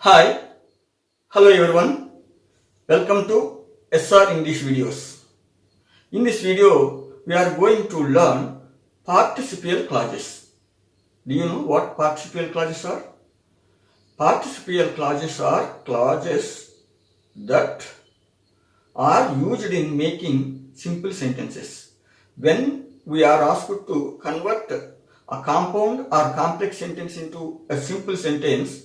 Hi, hello everyone. Welcome to SR English videos. In this video, we are going to learn participial clauses. Do you know what participial clauses are? Participial clauses are clauses that are used in making simple sentences. When we are asked to convert a compound or complex sentence into a simple sentence,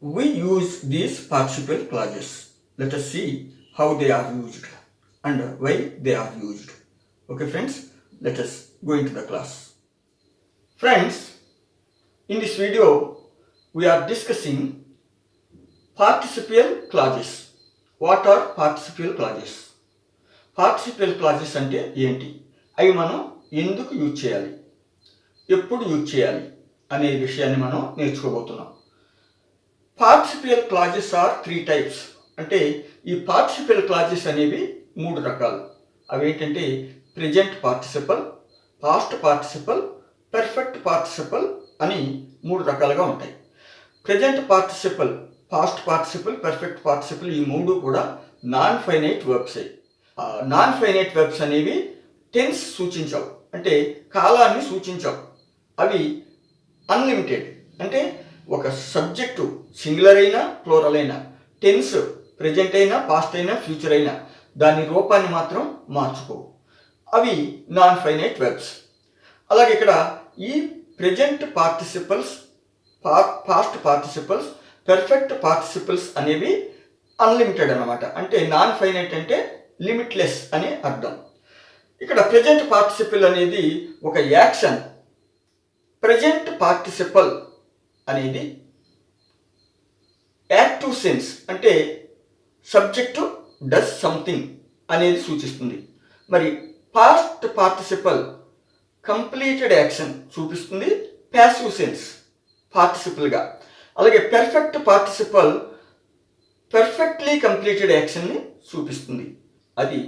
we use these participial clauses. Let us see how they are used and why they are used. Okay friends, let us go into the class. Friends, in this video we are discussing participial clauses. What are participial clauses? Participial clauses అంటే ఏంటి? అవి మనం ఎందుకు use చేయాలి, ఎప్పుడు use చేయాలి అనే విషయాన్ని మనం నేర్చుకోబోతున్నాం. పార్టిసిపియల్ క్లాజెస్ ఆర్ 3 టైప్స్. అంటే ఈ పార్టిసిపియల్ క్లాజెస్ అనేవి 3 రకాలు. అవి ఏంటంటే present participle, past participle, perfect participle అని 3 రకాలుగా ఉంటాయి. Present participle, past participle, perfect participle ఈ 3 కూడా non finite verbs. Non finite verbs అనేవి టెన్స్ సూచించవు, అంటే కాలాన్ని సూచించవు. అవి అన్లిమిటెడ్, అంటే ఒక సబ్జెక్టు సింగులర్ అయినా ప్లూరల్ అయినా, టెన్స్ ప్రెజెంట్ అయినా పాస్ట్ అయినా ఫ్యూచర్ అయినా దాని రూపాన్ని మాత్రం మార్చుకోవు. అవి నాన్ ఫైనైట్ వెర్బ్స్. అలాగే ఇక్కడ ఈ present participles, past participles, perfect participles అనేవి అన్లిమిటెడ్ అన్నమాట. అంటే నాన్ ఫైనైట్ అంటే లిమిట్లెస్ అని అర్థం. ఇక్కడ ప్రెజెంట్ పార్టిసిపల్ అనేది ఒక యాక్షన్. ప్రెజెంట్ పార్టిసిపల్ అనేది యాక్టివ్ సెన్స్, అంటే సబ్జెక్టు డస్ సంథింగ్ అనేది సూచిస్తుంది. మరి పాస్ట్ పార్టిసిపల్ కంప్లీటెడ్ యాక్షన్ చూపిస్తుంది, ప్యాసివ్ సెన్స్ పార్టిసిపల్గా. అలాగే పెర్ఫెక్ట్ పార్టిసిపల్ పెర్ఫెక్ట్లీ కంప్లీటెడ్ యాక్షన్ని చూపిస్తుంది. అది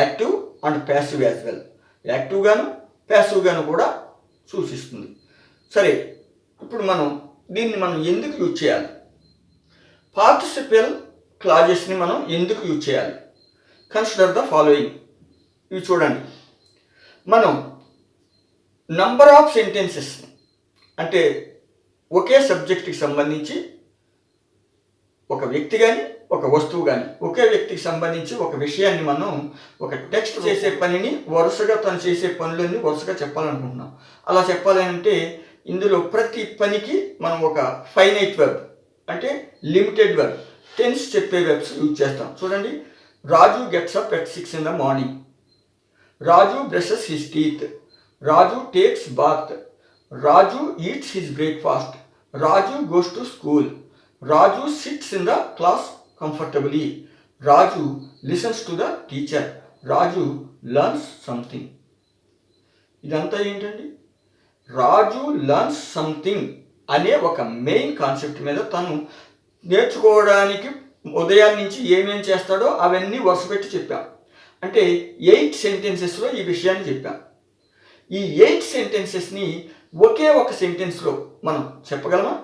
active and passive as well. యాక్టివ్గాను ప్యాసివ్గాను కూడా సూచిస్తుంది. సరే, ఇప్పుడు దీన్ని మనం ఎందుకు యూజ్ చేయాలి? పార్టిసిపియల్ క్లాజెస్ని మనం ఎందుకు యూజ్ చేయాలి? Consider the following. ఇవి చూడండి. మనం నంబర్ ఆఫ్ సెంటెన్సెస్, అంటే ఒకే సబ్జెక్ట్కి సంబంధించి ఒక వ్యక్తి కానీ ఒక వస్తువు కానీ, ఒకే వ్యక్తికి సంబంధించి ఒక విషయాన్ని మనం ఒక టెక్స్ట్ చేసే పనిని వరుసగా తను చేసే పనులన్నీ వరుసగా చెప్పాలనుకుంటున్నాం. అలా చెప్పాలంటే ఇందులో ప్రతి పనికి మనం ఒక ఫైనైట్ వెర్బ్, అంటే లిమిటెడ్ వెర్బ్, టెన్స్ చెప్పే వెర్బ్స్ యూజ్ చేస్తాం. చూడండి, Raju gets up at 6 in the morning. Raju brushes his teeth. Raju takes bath. Raju eats his breakfast. Raju goes to school. Raju sits in the class comfortably. Raju listens to the teacher. Raju learns something. ఇదంతా ఏంటండి? రాజు learns something అనే ఒక main concept మీద తను నేర్చుకోవడానికి ఉదయం నుంచి ఏమేం చేస్తాడో అవన్నీ వరుస పెట్టి చెప్పాం. అంటే 8 సెంటెన్సెస్లో ఈ విషయాన్ని చెప్పాం. ఈ 8 సెంటెన్సెస్ని ఒకే ఒక సెంటెన్స్లో మనం చెప్పగలమా?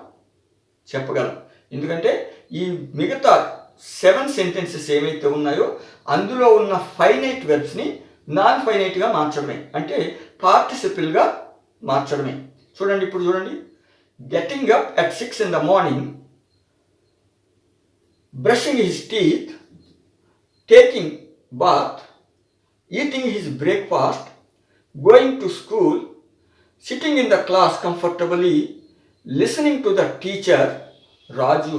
చెప్పగలం. ఎందుకంటే ఈ మిగతా 7 సెంటెన్సెస్ ఏమైతే ఉన్నాయో అందులో ఉన్న ఫైనైట్ వెర్బ్స్ని నాన్ ఫైనైట్గా మార్చడమే, అంటే పార్టిసిపిల్గా మార్చడమే. చూడండి, ఇప్పుడు చూడండి. Getting up at 6 in the morning, brushing his teeth, taking bath, eating his breakfast, going to school, sitting in the class comfortably, listening to the teacher. Raju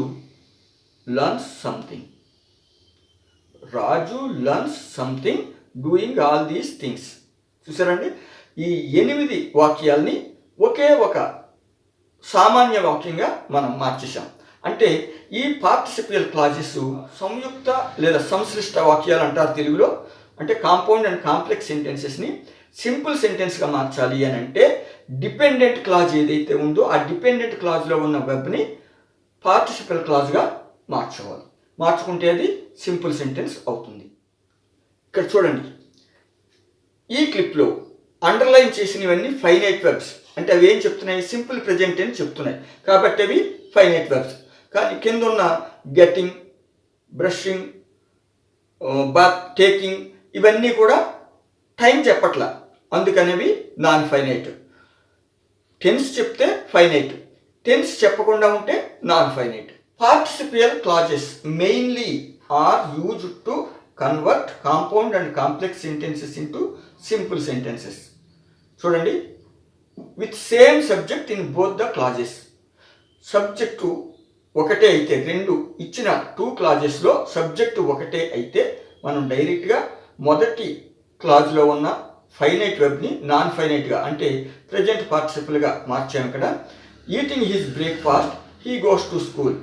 learns something. Raju learns something doing all these things. చూసారండి, ఈ 8 వాక్యాల్ని ఒకే ఒక సామాన్య వాక్యంగా మనం మార్చేసాం. అంటే ఈ పార్టిసిపియల్ clauses సంయుక్త లేదా సంశ్లిష్ట వాక్యాలు అంటారు తెలుగులో. అంటే కాంపౌండ్ అండ్ కాంప్లెక్స్ సెంటెన్సెస్ని సింపుల్ సెంటెన్స్గా మార్చాలి అని అంటే డిపెండెంట్ క్లాజ్ ఏదైతే ఉందో ఆ డిపెండెంట్ క్లాజ్లో ఉన్న వెబ్ని పార్టిసిపియల్ క్లాజ్గా మార్చుకోవాలి. మార్చుకుంటే అది సింపుల్ సెంటెన్స్ అవుతుంది. ఇక్కడ చూడండి, ఈ క్లిప్లో అండర్లైన్ చేసినవన్నీ ఫైనైట్ వెర్బ్స్. అంటే అవి ఏం చెప్తున్నాయి? సింపుల్ ప్రెజెంట్ అని చెప్తున్నాయి. కాబట్టి అవి ఫైనైట్ వెర్బ్స్. కానీ కింద ఉన్న గెట్టింగ్, బ్రషింగ్, బాత్ టేకింగ్ ఇవన్నీ కూడా టైం చెప్పట్లా, అందుకనేవి నాన్ ఫైనైట్. టెన్స్ చెప్తే ఫైనైట్, టెన్స్ చెప్పకుండా ఉంటే non finite. Participial clauses mainly are used to convert compound and complex sentences into simple sentences. చూడండి, with same subject in both the clauses. Subject ఒకటే అయితే, రెండు ఇచ్చిన 2 క్లాజెస్లో సబ్జెక్టు ఒకటే అయితే మనం డైరెక్ట్గా మొదటి క్లాజ్లో ఉన్న ఫైనైట్ వెబ్ని నాన్ ఫైనైట్గా అంటే ప్రజెంట్ పార్టిసిపుల్గా మార్చాము. ఇక్కడ eating his breakfast he goes to school.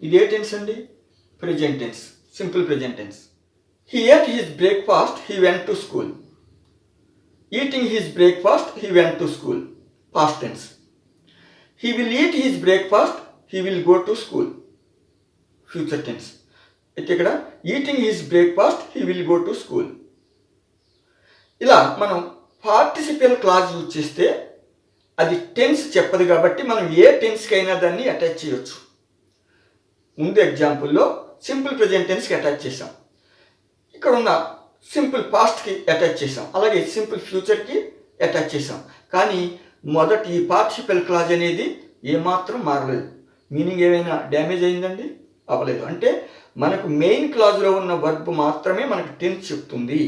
ఇది ఏ టెన్స్ అండి? Present tense, simple present tense. He ate his breakfast he went to school. Eating his breakfast he went to school, past tense. He will eat his breakfast he will go to school, future tense. అయితే ఇక్కడ eating his breakfast he will go to school. ఇలా మనం participle clause use చేస్తే అది tense చెప్పదు కాబట్టి మనం ఏ టెన్స్కి అయినా దాన్ని అటాచ్ చేయొచ్చు. ముందు ఎగ్జాంపుల్లో సింపుల్ ప్రెజెంట్ టెన్స్కి అటాచ్ చేసాం, ఇక్కడ ఉన్న సింపుల్ పాస్ట్కి అటాచ్ చేసాం, అలాగే సింపుల్ ఫ్యూచర్కి అటాచ్ చేసాం. కానీ మొదటి ఈ పార్టిసిపల్ క్లాజ్ అనేది ఏమాత్రం మారలేదు. మీనింగ్ ఏమైనా డ్యామేజ్ అయిందండి? అవ్వలేదు. అంటే మనకు మెయిన్ క్లాజ్లో ఉన్న వర్బ్ మాత్రమే మనకు టెన్స్ చెప్తుంది.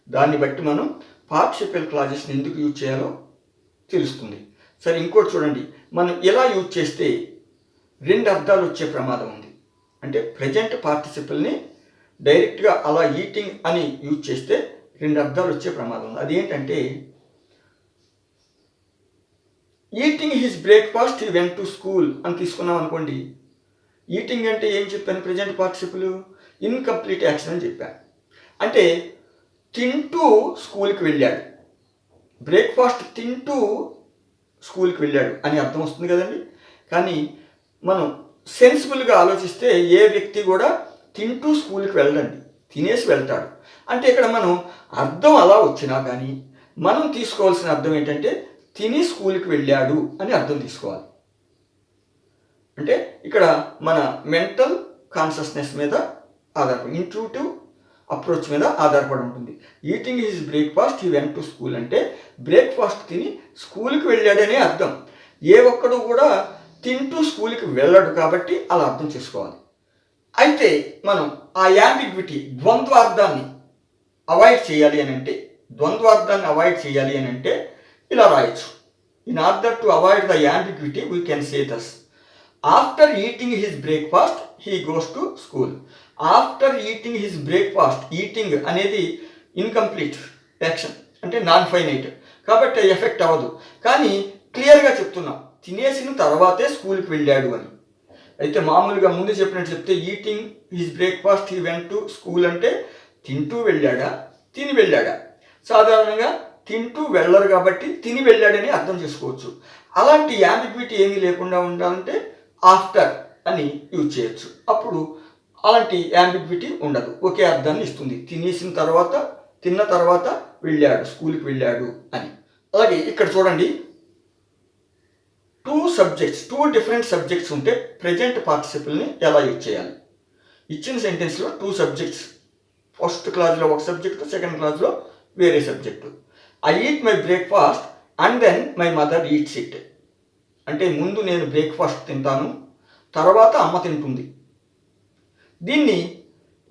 దాన్ని బట్టి మనం పార్టిసిపల్ క్లాజెస్ని ఎందుకు యూజ్ చేయాలో తెలుస్తుంది. సరే, ఇంకోటి చూడండి, మనం ఎలా యూజ్ చేస్తే 2 అర్థాలు వచ్చే ప్రమాదం ఉంది. అంటే ప్రజెంట్ పార్టిసిపల్ని డైరెక్ట్గా అలా ఈటింగ్ అని యూజ్ చేస్తే 2 అర్థాలు వచ్చే ప్రమాదం ఉంది. అదేంటంటే, eating his breakfast he went to school అని తీసుకున్నాం అనుకోండి. ఈటింగ్ అంటే ఏం చెప్పాను? ప్రజెంట్ పార్టిసిపుల్ ఇన్కంప్లీట్ యాక్షన్ అని చెప్పాను. అంటే తింటూ స్కూల్కి వెళ్ళాడు, బ్రేక్ఫాస్ట్ తింటూ స్కూల్కి వెళ్ళాడు అని అర్థం వస్తుంది కదండి. కానీ మనం సెన్సిబుల్గా ఆలోచిస్తే ఏ వ్యక్తి కూడా తింటూ స్కూల్కి వెళ్ళండి, తినేసి వెళ్తాడు. అంటే ఇక్కడ మనం అర్థం అలా వచ్చినా కానీ మనం తీసుకోవాల్సిన అర్థం ఏంటంటే తిని స్కూల్కి వెళ్ళాడు అని అర్థం తీసుకోవాలి. అంటే ఇక్కడ మన మెంటల్ కాన్షియస్నెస్ మీద ఆధారపడి, ఇంట్యూటివ్ అప్రోచ్ మీద ఆధారపడి ఉంటుంది. Eating his breakfast he went to school అంటే బ్రేక్ఫాస్ట్ తిని స్కూల్కి వెళ్ళాడనే అర్థం. ఏ ఒక్కడు కూడా తింటూ స్కూల్కి వెళ్ళాడు కాబట్టి అలా అర్థం చేసుకోవాలి. అయితే మనం ఆ యాంబిగ్విటీ, ద్వంద్వార్థాన్ని అవాయిడ్ చేయాలి అని అంటే ఇలా రాయొచ్చు. In order to avoid the ambiguity we can say thus: after eating his breakfast he goes to school. After eating his breakfast, eating అనేది ఇన్కంప్లీట్ యాక్షన్ అంటే నాన్ ఫైనైట్ కాబట్టి ఎఫెక్ట్ అవ్వదు. కానీ క్లియర్గా చెప్తున్నాం, తినేసిన తర్వాతే స్కూల్కి వెళ్ళాడు అని. అయితే మామూలుగా ముందు చెప్పినట్టు చెప్తే eating his breakfast he went to school అంటే తింటూ వెళ్ళాడా, తిని వెళ్ళాడా? సాధారణంగా తింటూ వెళ్ళరు కాబట్టి తిని వెళ్ళాడని అర్థం చేసుకోవచ్చు. అలాంటి యాంబిగ్విటీ ఏమీ లేకుండా ఉండాలంటే ఆఫ్టర్ అని యూజ్ చేయొచ్చు. అప్పుడు అలాంటి యాంబిగ్విటీ ఉండదు, ఒకే అర్థాన్ని ఇస్తుంది. తిన్న తర్వాత వెళ్ళాడు, స్కూల్కి వెళ్ళాడు అని. అలాగే ఇక్కడ చూడండి, 2 డిఫరెంట్ సబ్జెక్ట్స్ ఉంటే ప్రజెంట్ పార్టిసిపుల్ని ఎలా యూజ్ చేయాలి? ఇచ్చిన సెంటెన్స్లో 2 సబ్జెక్ట్స్, ఫస్ట్ క్లాజ్లో ఒక సబ్జెక్టు, సెకండ్ క్లాజ్లో వేరే subject. I eat my breakfast and then my mother eats it. అంటే ముందు నేను బ్రేక్ఫాస్ట్ తింటాను, తర్వాత అమ్మ తింటుంది. దీన్ని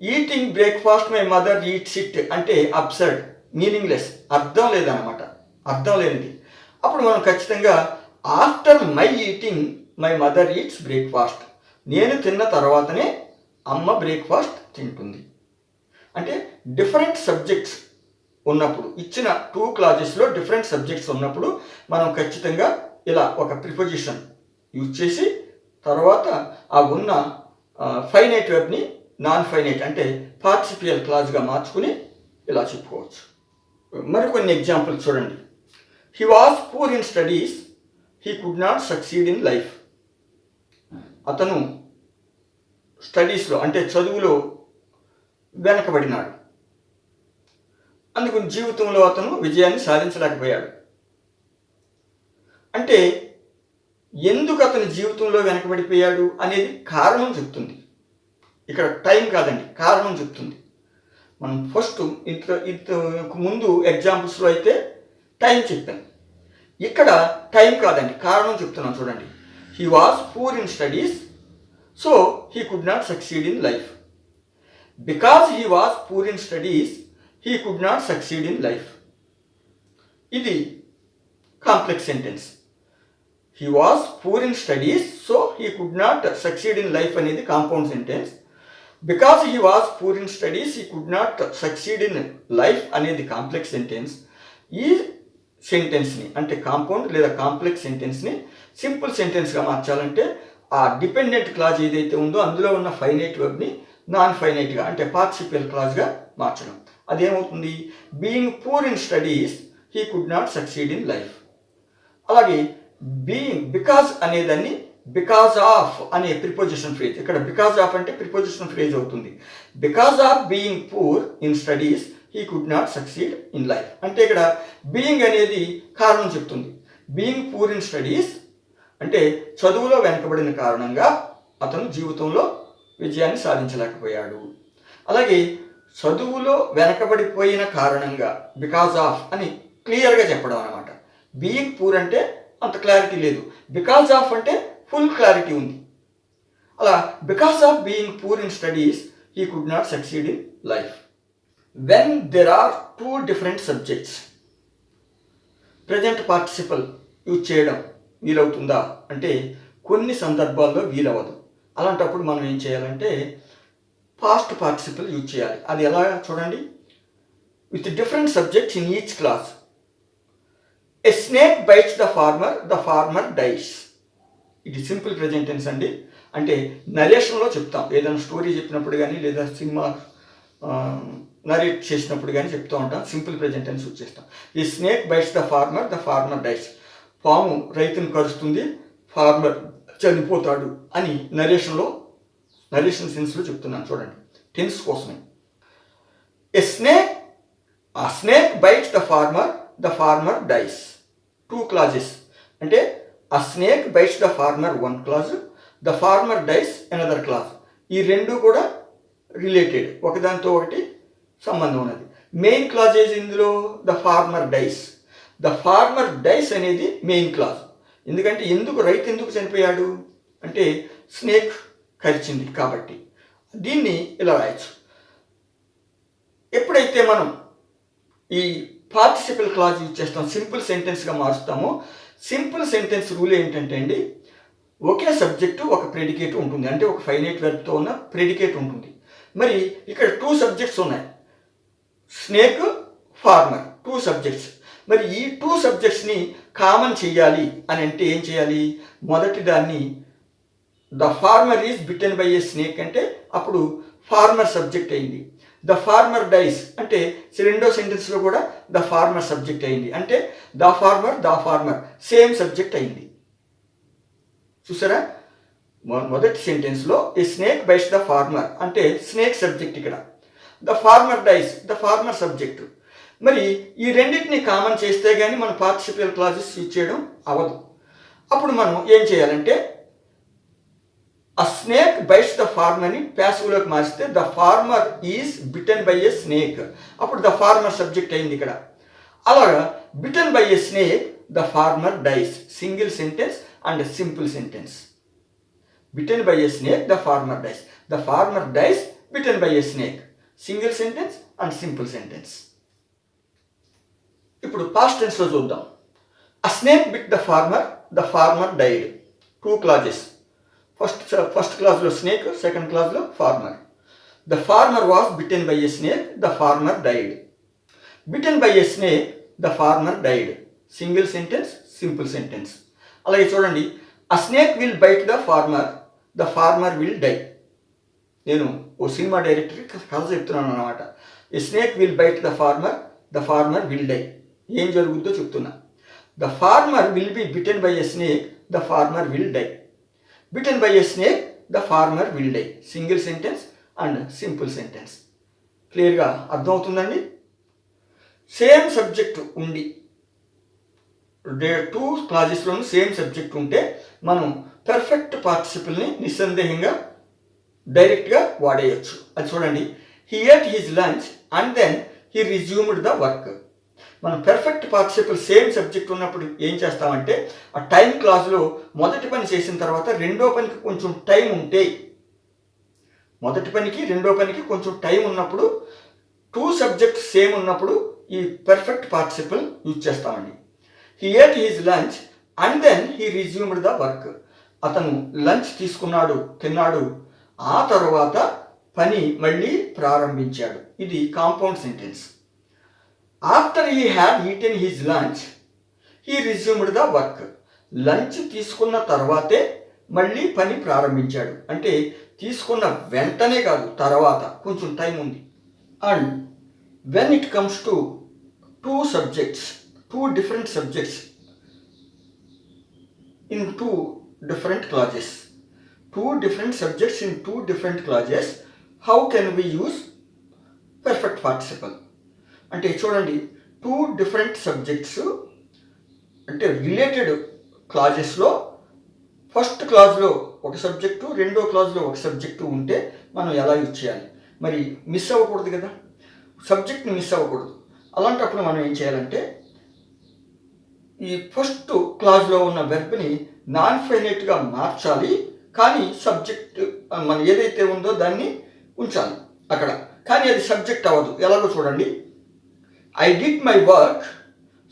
eating breakfast my mother eats it అంటే అబ్సర్డ్, మీనింగ్లెస్, అర్థం లేదన్నమాట, అర్థం లేనిది. అప్పుడు మనం ఖచ్చితంగా after my eating my mother eats breakfast, నేను తిన్న తర్వాతనే అమ్మ బ్రేక్ఫాస్ట్ తింటుంది. అంటే డిఫరెంట్ సబ్జెక్ట్స్ ఉన్నప్పుడు, ఇచ్చిన 2 క్లాజెస్లో డిఫరెంట్ సబ్జెక్ట్స్ ఉన్నప్పుడు మనం ఖచ్చితంగా ఇలా ఒక ప్రిపోజిషన్ యూజ్ చేసి తర్వాత ఆ ఉన్న ఫైనైట్ వెబ్ని నాన్ ఫైనైట్ అంటే పార్టిసిపియల్ క్లాజ్గా మార్చుకుని ఇలా చెప్పుకోవచ్చు. మరికొన్ని ఎగ్జాంపుల్స్ చూడండి. He was poor in studies, he could not succeed in life. అతను స్టడీస్లో అంటే చదువులో వెనకబడినాడు, అందుకు జీవితంలో అతను విజయాన్ని సాధించలేకపోయాడు. అంటే ఎందుకు అతని జీవితంలో వెనకబడిపోయాడు అనేది కారణం చెప్తుంది. ఇక్కడ టైం కాదండి, కారణం చెప్తుంది. మనం ఫస్ట్ ఇంతకు ముందు ఎగ్జాంపుల్స్లో అయితే టైం చెప్పాను. ఇక్కడ టైం కాదండి, కారణం చెప్తున్నాను చూడండి. He was poor in studies, so he could not succeed in life. Because he was poor in studies, he could not succeed in life. ఇది complex sentence. He was poor in studies, so he could not succeed in life అనేది compound sentence. Because he was poor in studies, he could not succeed in life అనేది complex sentence. ఈ సెంటెన్స్ని అంటే compound లేదా complex సెంటెన్స్ని simple సెంటెన్స్గా మార్చాలంటే ఆ dependent clause ఏదైతే ఉందో అందులో ఉన్న ఫైనైట్ వర్బ్ని నాన్ ఫైనైట్గా అంటే పార్టిసిపల్ క్లాజ్గా మార్చడం. అదేమవుతుంది? Being poor in studies, he could not succeed in life. అలాగే బీయింగ్, బికాజ్ అనేదాన్ని బికాజ్ ఆఫ్ అనే ప్రిపోజిషన్ ఫ్రేజ్. ఇక్కడ బికాజ్ ఆఫ్ అంటే ప్రిపోజిషన్ ఫ్రేజ్ అవుతుంది. Because of being poor in studies, he could not succeed in life. అంటే ఇక్కడ being అనేది కారణం చెప్తుంది. బీయింగ్ పూర్ ఇన్ స్టడీస్ అంటే చదువులో వెనకబడిన కారణంగా అతను జీవితంలో విజయాన్ని సాధించలేకపోయాడు. అలాగే చదువులో వెనకబడిపోయిన కారణంగా బికాజ్ ఆఫ్ అని క్లియర్గా చెప్పడం అన్నమాట. బీయింగ్ పూర్ అంటే అంత క్లారిటీ లేదు, బికాజ్ ఆఫ్ అంటే ఫుల్ క్లారిటీ ఉంది. అలా because of being poor in studies, he could not succeed in life. When there are two different subjects, present participle use చేయడం వీలవుతుందా అంటే కొన్ని సందర్భాల్లో వీలవ్వదు. అలాంటప్పుడు మనం ఏం చేయాలంటే పాస్ట్ పార్టిసిపల్ యూజ్ చేయాలి. అది ఎలా చూడండి. With different subjects in each clause. A snake bites the farmer dies. ఇది సింపుల్ ప్రెజెంట్ టెన్స్ అండి. అంటే నరేషన్లో చెప్తాం, ఏదైనా స్టోరీ చెప్పినప్పుడు కానీ లేదా సినిమా నరేట్ చేసినప్పుడు కానీ చెప్తూ ఉంటాం, సింపుల్ ప్రెజెంట్ టెన్స్ యూజ్ చేస్తాం. ఈ snake bites the farmer dies. పాము రైతును కరుస్తుంది, ఫార్మర్ చనిపోతాడు అని నరేషన్ సెన్స్లో చెప్తున్నాను చూడండి, టెన్స్ కోసమే. A snake bites the farmer dies. Two clauses అంటే ఆ snake bites the farmer one clause, the farmer dies another clause. ఈ రెండు కూడా రిలేటెడ్, ఒకదానితో ఒకటి సంబంధం ఉన్నది. మెయిన్ క్లాజ్ ఏది ఇందులో? The farmer dies. The farmer dies అనేది మెయిన్ క్లాజ్. ఎందుకంటే రైతు ఎందుకు చనిపోయాడు అంటే స్నేక్ కరిచింది కాబట్టి. దీన్ని ఇలా రాయొచ్చు. ఎప్పుడైతే మనం ఈ పార్టిసిపల్ క్లాజ్ యూజ్ చేస్తాం, సింపుల్ సెంటెన్స్గా మారుస్తామో, సింపుల్ సెంటెన్స్ రూల్ ఏంటంటే అండి, ఒకే సబ్జెక్టు ఒక ప్రెడికేట్ ఉంటుంది. అంటే ఒక ఫైనైట్ వెర్బ్తో ఉన్న ప్రెడికేట్ ఉంటుంది. మరి ఇక్కడ టూ సబ్జెక్ట్స్ ఉన్నాయి, స్నేక్, ఫార్మర్, టూ సబ్జెక్ట్స్. మరి ఈ టూ సబ్జెక్ట్స్ని కామన్ చేయాలి అని అంటే ఏం చేయాలి? మొదటి దాన్ని the farmer is bitten by a snake అంటే అప్పుడు ఫార్మర్ సబ్జెక్ట్ అయింది. ద ఫార్మర్ డైస్ అంటే రెండో సెంటెన్స్లో కూడా ద ఫార్మర్ సబ్జెక్ట్ అయింది. అంటే ద ఫార్మర్ సేమ్ సబ్జెక్ట్ అయింది. చూసారా? మొదటి సెంటెన్స్లో a snake bites the farmer అంటే స్నేక్ సబ్జెక్ట్, ఇక్కడ the farmer dies the farmer subject. మరి ఈ రెండింటిని కామన్ చేస్తే కానీ మనం పార్టిసిపల్ క్లాజెస్ యూజ్ చేయడం అవ్వదు. అప్పుడు మనం ఏం చేయాలంటే ఆ స్నేక్ బైట్స్ ద ఫార్మర్ని ప్యాసివ్లోకి మార్చితే the farmer is bitten by a snake, అప్పుడు ద ఫార్మర్ సబ్జెక్ట్ అయింది ఇక్కడ. అలాగా bitten by a snake the farmer dies, single sentence and simple sentence. Bitten by a snake the farmer dies, the farmer dies bitten by a snake, single sentence and simple sentence. ఇప్పుడు past టెన్స్లో చూద్దాం. A snake bit the farmer died. Two clauses, first క్లాజ్లో snake, second క్లాజ్లో farmer. The farmer was bitten by a snake, the farmer died. Bitten by a snake the farmer died, single sentence simple sentence. అలాగే చూడండి, a snake will bite the farmer will die. నేను ఓ cinema డైరెక్టర్కి కథ చెప్తున్నాను అన్నమాట. A snake will bite the farmer will die. ఏం జరుగుద్దో చెప్తున్నా. The farmer will be bitten by a snake, the farmer will die. Bitten by a snake the farmer will die, single sentence and simple sentence. క్లియర్గా అర్థమవుతుందండి? Same subject ఉండి two క్లాజెస్లోనూ same subject ఉంటే మనం perfect పార్టిసిపుల్ని నిస్సందేహంగా డైరెక్ట్గా వాడేయచ్చు. అది చూడండి, he ate his lunch and then he resumed the work. మనం పెర్ఫెక్ట్ పార్టిసిపుల్ సేమ్ సబ్జెక్ట్ ఉన్నప్పుడు ఏం చేస్తామంటే ఆ టైం క్లాజ్లో మొదటి పని చేసిన తర్వాత రెండో పనికి కొంచెం టైం ఉంటే, మొదటి పనికి రెండో పనికి కొంచెం టైం ఉన్నప్పుడు, టూ సబ్జెక్ట్స్ సేమ్ ఉన్నప్పుడు ఈ పెర్ఫెక్ట్ పార్టిసిపుల్ యూజ్ చేస్తామండి. He ate his lunch and then he resumed the work. అతను లంచ్ తీసుకున్నాడు, తిన్నాడు, ఆ తర్వాత పని మళ్ళీ ప్రారంభించాడు. ఇది compound sentence. After he had eaten his lunch he resumed the work. Lunch తీసుకున్న తర్వాతే మళ్ళీ పని ప్రారంభించాడు. అంటే తీసుకున్న వెంటనే కాదు, తర్వాత కొంచెం టైం ఉంది. And when it comes to two subjects, two different subjects in two different clauses. Two different subjects in two different clauses. How can we use perfect participle? అంటే చూడండి, టూ డిఫరెంట్ సబ్జెక్ట్స్ అంటే related క్లాజెస్లో first క్లాజ్లో ఒక subject, రెండో క్లాజ్లో ఒక subject ఉంటే మనం ఎలా use చేయాలి? మరి మిస్ అవ్వకూడదు కదా, సబ్జెక్ట్ని మిస్ అవ్వకూడదు. అలాంటప్పుడు మనం ఏం చేయాలంటే ఈ ఫస్ట్ క్లాజ్లో ఉన్న వెర్బ్ని నాన్ ఫైనైట్గా మార్చాలి, కానీ సబ్జెక్ట్ మనం ఏదైతే ఉందో దాన్ని ఉంచాలి అక్కడ, కానీ అది సబ్జెక్ట్ అవ్వదు. ఎలాగో చూడండి, I did my work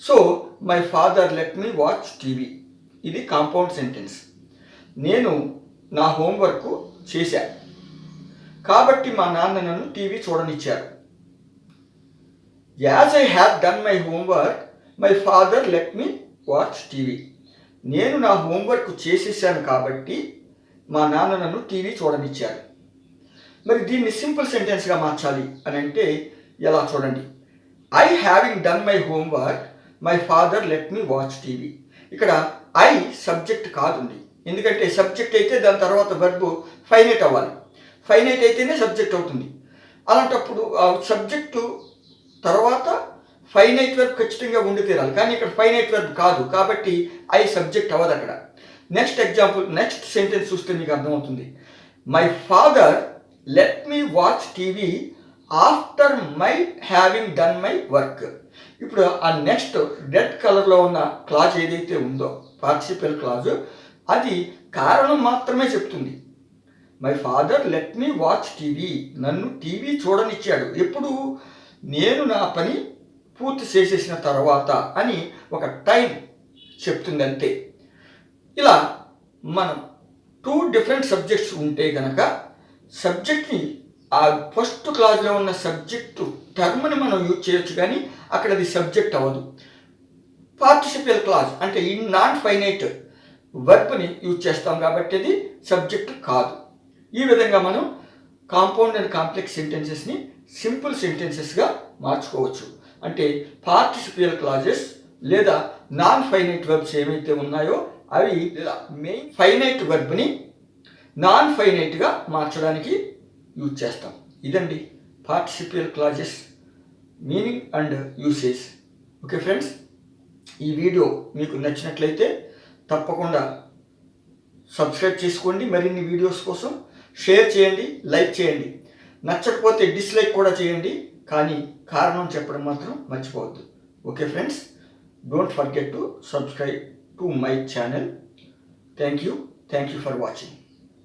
so my father let me watch TV. ఇది కాంపౌండ్ సెంటెన్స్. నేను నా హోంవర్క్ చేశాను కాబట్టి మా నాన్న నన్ను టీవీ చూడనిచ్చారు. As I have done my homework my father let me watch TV. నేను నా హోంవర్క్ చేసేసాను కాబట్టి మా నాన్న నన్ను టీవీ చూడనిచ్చారు. మరి దీన్ని సింపుల్ సెంటెన్స్గా మార్చాలి అని అంటే ఎలా చూడండి, I having done my homework my father let me watch TV. ఇక్కడ ఐ సబ్జెక్ట్ కాదండి, ఎందుకంటే సబ్జెక్ట్ అయితే దాని తర్వాత వర్బ్ ఫైనైట్ అవ్వాలి, ఫైనైట్ అయితేనే సబ్జెక్ట్ అవుతుంది. అలాంటప్పుడు ఆ సబ్జెక్టు తర్వాత ఫైనైట్ వర్బ్ ఖచ్చితంగా ఉండి తీరాలి, కానీ ఇక్కడ ఫైనైట్ వర్బ్ కాదు కాబట్టి ఐ సబ్జెక్ట్ అవ్వదు అక్కడ. నెక్స్ట్ ఎగ్జాంపుల్, నెక్స్ట్ సెంటెన్స్ చూస్తే మీకు అర్థమవుతుంది. My father let me watch TV after my having done my work. ఇప్పుడు ఆ నెక్స్ట్ రెడ్ కలర్లో ఉన్న క్లాజ్ ఏదైతే ఉందో పార్టిసిపల్ క్లాజు, అది కారణం మాత్రమే చెప్తుంది. My father let me watch TV, నన్ను టీవీ చూడనిచ్చాడు ఎప్పుడు, నేను నా పని పూర్తి చేసేసిన తర్వాత అని ఒక టైం చెప్తుంది అంతే. ఇలా మనం టూ డిఫరెంట్ సబ్జెక్ట్స్ ఉంటే కనుక సబ్జెక్ట్ని ఆ ఫస్ట్ క్లాజ్లో ఉన్న సబ్జెక్టు టర్మ్ని మనం యూజ్ చేయొచ్చు, కానీ అక్కడ అది సబ్జెక్ట్ అవ్వదు. పార్టిసిపల్ క్లాజ్ అంటే ఈ నాన్ ఫైనైట్ వర్బ్ని యూజ్ చేస్తాం కాబట్టి అది సబ్జెక్ట్ కాదు. ఈ విధంగా మనం కాంపౌండ్ అండ్ కాంప్లెక్స్ సెంటెన్సెస్ని సింపుల్ సెంటెన్సెస్గా మార్చుకోవచ్చు. అంటే పార్టిసిపల్ క్లాజెస్ లేదా నాన్ ఫైనైట్ వర్బ్స్ ఏమైతే ఉన్నాయో అవి లేదా మెయిన్ ఫైనైట్ వర్బ్ని నాన్ ఫైనైట్గా మార్చడానికి యూజ్ చేస్తాం. ఇదండి participle clauses meaning and usage. Okay friends, ఈ వీడియో మీకు నచ్చినట్లయితే తప్పకుండా సబ్స్క్రైబ్ చేసుకోండి. మరిన్ని వీడియోస్ కోసం షేర్ చేయండి, లైక్ చేయండి. నచ్చకపోతే డిస్లైక్ కూడా చేయండి, కానీ కారణం చెప్పడం మాత్రం మర్చిపోవద్దు. Okay friends, don't forget to subscribe to my channel. Thank you for watching.